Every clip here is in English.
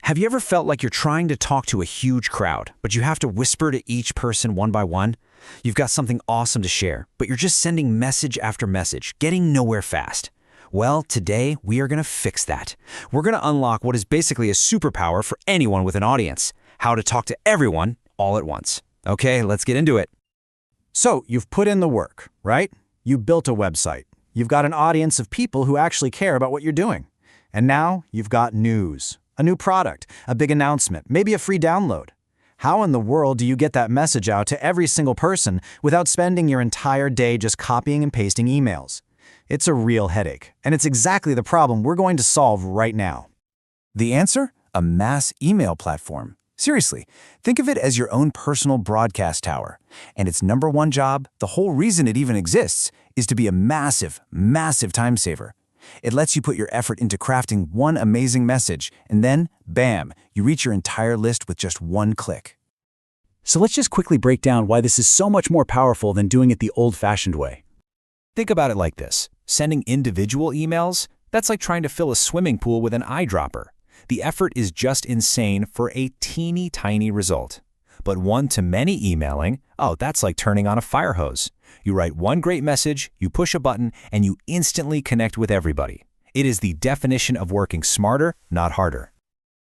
Have you ever felt like you're trying to talk to a huge crowd, but you have to whisper to each person one by one? You've got something awesome to share, but you're just sending message after message, getting nowhere fast. Well, today we are going to fix that. We're going to unlock what is basically a superpower for anyone with an audience: how to talk to everyone all at once. Okay, let's get into it. So you've put in the work, right? You built a website. You've got an audience of people who actually care about what you're doing. And now you've got news, a new product, a big announcement, maybe a free download. How in the world do you get that message out to every single person without spending your entire day just copying and pasting emails? It's a real headache, and it's exactly the problem we're going to solve right now. The answer? A mass email platform. Seriously, think of it as your own personal broadcast tower. And its number one job, the whole reason it even exists, is to be a massive, massive time saver. It lets you put your effort into crafting one amazing message, and then, bam, you reach your entire list with just one click. So let's just quickly break down why this is so much more powerful than doing it the old-fashioned way. Think about it like this. Sending individual emails, that's like trying to fill a swimming pool with an eyedropper. The effort is just insane for a teeny tiny result. But one-to-many emailing, that's like turning on a fire hose. You write one great message, you push a button, and you instantly connect with everybody. It is the definition of working smarter, not harder.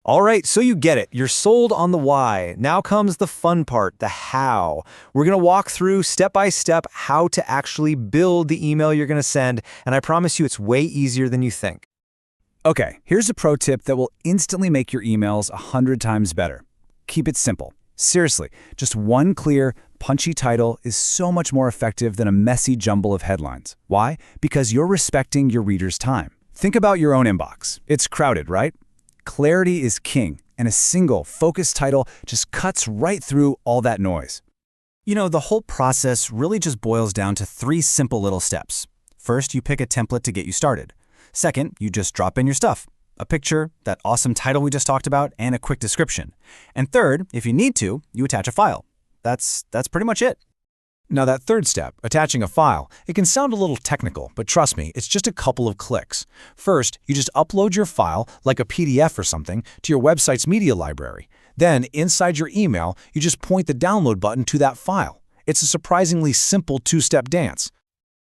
All right, so you get it. You're sold on the why. Now comes the fun part, the how. We're going to walk through step by step how to actually build the email you're going to send, and I promise you it's way easier than you think. Okay, here's a pro tip that will instantly make your emails 100 times better. Keep it simple. Seriously, just one clear, punchy title is so much more effective than a messy jumble of headlines. Why? Because you're respecting your reader's time. Think about your own inbox. It's crowded, right? Clarity is king, and a single, focused title just cuts right through all that noise. You know, the whole process really just boils down to 3 simple little steps. First, you pick a template to get you started. Second, you just drop in your stuff. A picture, that awesome title we just talked about, and a quick description. And third, if you need to, you attach a file. That's pretty much it. Now that third step, attaching a file, it can sound a little technical, but trust me, it's just a couple of clicks. First, you just upload your file, like a PDF or something, to your website's media library. Then, inside your email, you just point the download button to that file. It's a surprisingly simple 2-step dance.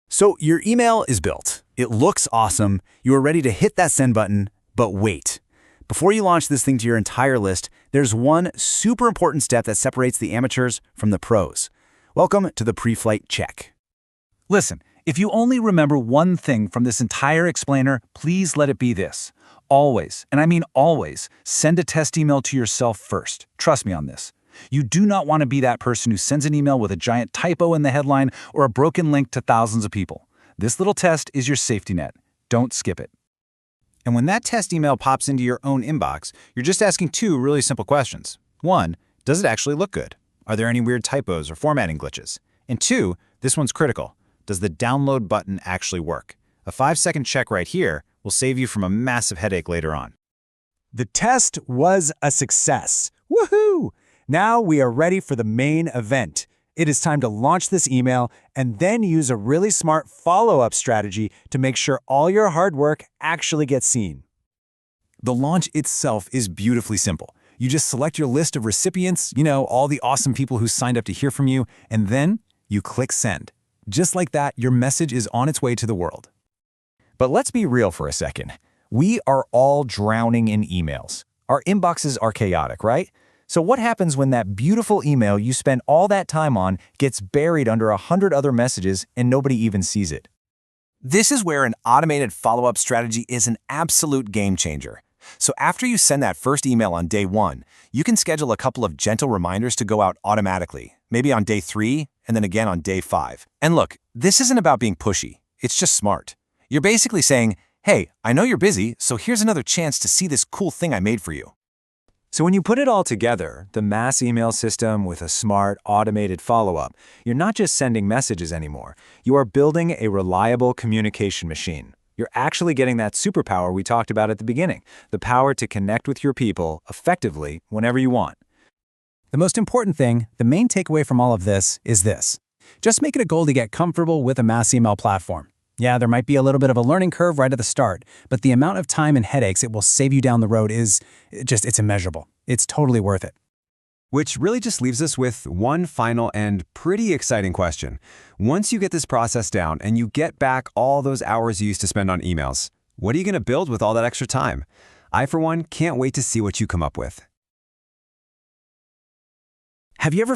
So your email is built. It looks awesome. You are ready to hit that send button. But wait, before you launch this thing to your entire list, there's one super important step that separates the amateurs from the pros. Welcome to the pre-flight check. Listen, if you only remember one thing from this entire explainer, please let it be this. Always, and I mean always, send a test email to yourself first. Trust me on this. You do not want to be that person who sends an email with a giant typo in the headline or a broken link to thousands of people. This little test is your safety net. Don't skip it. And when that test email pops into your own inbox, you're just asking 2 really simple questions. 1, does it actually look good? Are there any weird typos or formatting glitches? And 2, this one's critical. Does the download button actually work? A 5-second check right here will save you from a massive headache later on. The test was a success. Woohoo! Now we are ready for the main event. It is time to launch this email and then use a really smart follow-up strategy to make sure all your hard work actually gets seen. The launch itself is beautifully simple. You just select your list of recipients, all the awesome people who signed up to hear from you, and then you click send. Just like that, your message is on its way to the world. But let's be real for a second. We are all drowning in emails. Our inboxes are chaotic, right? So what happens when that beautiful email you spent all that time on gets buried under 100 other messages and nobody even sees it? This is where an automated follow-up strategy is an absolute game changer. So after you send that first email on day 1, you can schedule a couple of gentle reminders to go out automatically, maybe on day 3 and then again on day 5. And look, this isn't about being pushy. It's just smart. You're basically saying, hey, I know you're busy, so here's another chance to see this cool thing I made for you. So when you put it all together, the mass email system with a smart, automated follow-up, you're not just sending messages anymore. You are building a reliable communication machine. You're actually getting that superpower we talked about at the beginning, the power to connect with your people effectively whenever you want. The most important thing, the main takeaway from all of this, is this. Just make it a goal to get comfortable with a mass email platform. Yeah, there might be a little bit of a learning curve right at the start, but the amount of time and headaches it will save you down the road it's immeasurable. It's totally worth it. Which really just leaves us with one final and pretty exciting question. Once you get this process down and you get back all those hours you used to spend on emails, what are you going to build with all that extra time? I, for one, can't wait to see what you come up with. Have you ever